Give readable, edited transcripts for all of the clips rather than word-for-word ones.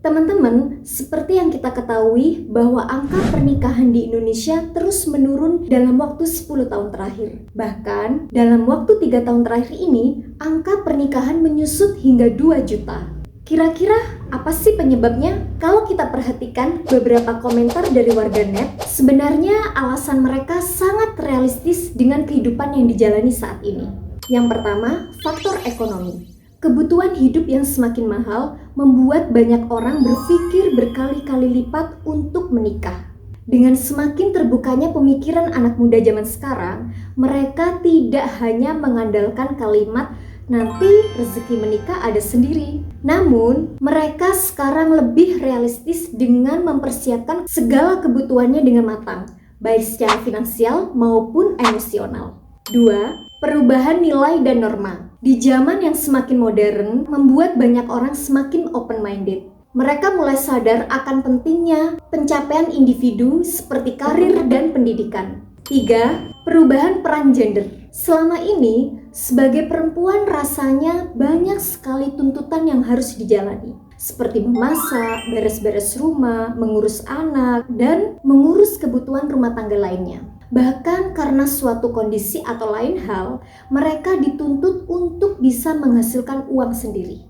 Teman-teman, seperti yang kita ketahui bahwa angka pernikahan di Indonesia terus menurun dalam waktu 10 tahun terakhir. Bahkan, dalam waktu 3 tahun terakhir ini, angka pernikahan menyusut hingga 2 juta. Kira-kira apa sih penyebabnya? Kalau kita perhatikan beberapa komentar dari warganet, sebenarnya alasan mereka sangat realistis dengan kehidupan yang dijalani saat ini. Yang pertama, faktor ekonomi. Kebutuhan hidup yang semakin mahal membuat banyak orang berpikir berkali-kali lipat untuk menikah. Dengan semakin terbukanya pemikiran anak muda zaman sekarang, mereka tidak hanya mengandalkan kalimat nanti rezeki menikah ada sendiri. Namun, mereka sekarang lebih realistis dengan mempersiapkan segala kebutuhannya dengan matang, baik secara finansial maupun emosional. 2. Perubahan nilai dan norma. Di zaman yang semakin modern, membuat banyak orang semakin open-minded. Mereka mulai sadar akan pentingnya pencapaian individu seperti karir dan pendidikan. 3. Perubahan peran gender. Selama ini, sebagai perempuan rasanya banyak sekali tuntutan yang harus dijalani. Seperti memasak, beres-beres rumah, mengurus anak, dan mengurus kebutuhan rumah tangga lainnya. Bahkan karena suatu kondisi atau lain hal, mereka dituntut untuk bisa menghasilkan uang sendiri.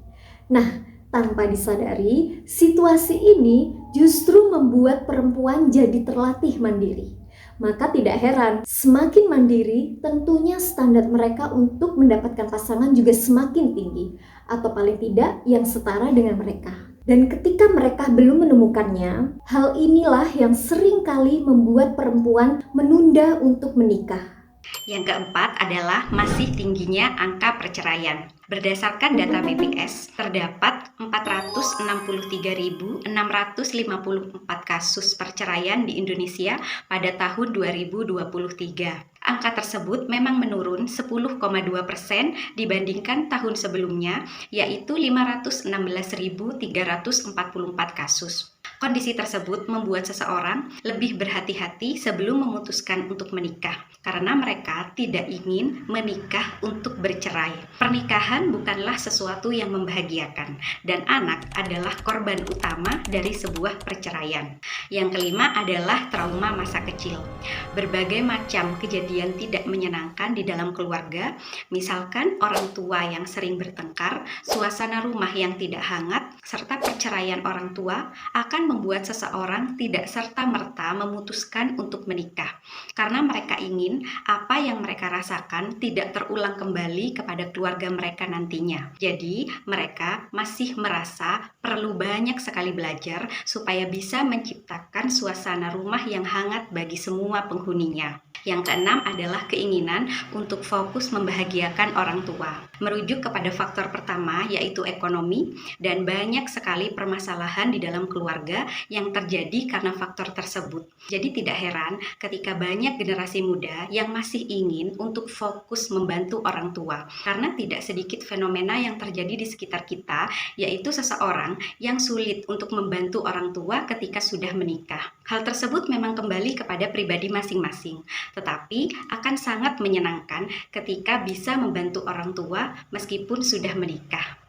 Nah, tanpa disadari, situasi ini justru membuat perempuan jadi terlatih mandiri. Maka tidak heran, semakin mandiri tentunya standar mereka untuk mendapatkan pasangan juga semakin tinggi, atau paling tidak yang setara dengan mereka. Dan ketika mereka belum menemukannya, hal inilah yang sering kali membuat perempuan menunda untuk menikah. Yang keempat adalah masih tingginya angka perceraian. Berdasarkan data BPS, terdapat 463.654 kasus perceraian di Indonesia pada tahun 2023. Angka tersebut memang menurun 10,2% dibandingkan tahun sebelumnya, yaitu 516.344 kasus. Kondisi tersebut membuat seseorang lebih berhati-hati sebelum memutuskan untuk menikah, karena mereka tidak ingin menikah untuk bercerai. Pernikahan bukanlah sesuatu yang membahagiakan, dan anak adalah korban utama dari sebuah perceraian. Yang kelima adalah trauma masa kecil. Berbagai macam kejadian tidak menyenangkan di dalam keluarga, misalkan orang tua yang sering bertengkar, suasana rumah yang tidak hangat, serta perceraian orang tua akan membuat seseorang tidak serta-merta memutuskan untuk menikah, karena mereka ingin apa yang mereka rasakan tidak terulang kembali kepada keluarga mereka nantinya. Jadi, mereka masih merasa perlu banyak sekali belajar supaya bisa menciptakan suasana rumah yang hangat bagi semua penghuninya. Yang keenam adalah keinginan untuk fokus membahagiakan orang tua. Merujuk kepada faktor pertama, yaitu ekonomi, dan banyak sekali permasalahan di dalam keluarga yang terjadi karena faktor tersebut. Jadi tidak heran ketika banyak generasi muda yang masih ingin untuk fokus membantu orang tua, karena tidak sedikit fenomena yang terjadi di sekitar kita, yaitu seseorang yang sulit untuk membantu orang tua ketika sudah menikah. Hal tersebut memang kembali kepada pribadi masing-masing, tetapi akan sangat menyenangkan ketika bisa membantu orang tua meskipun sudah menikah.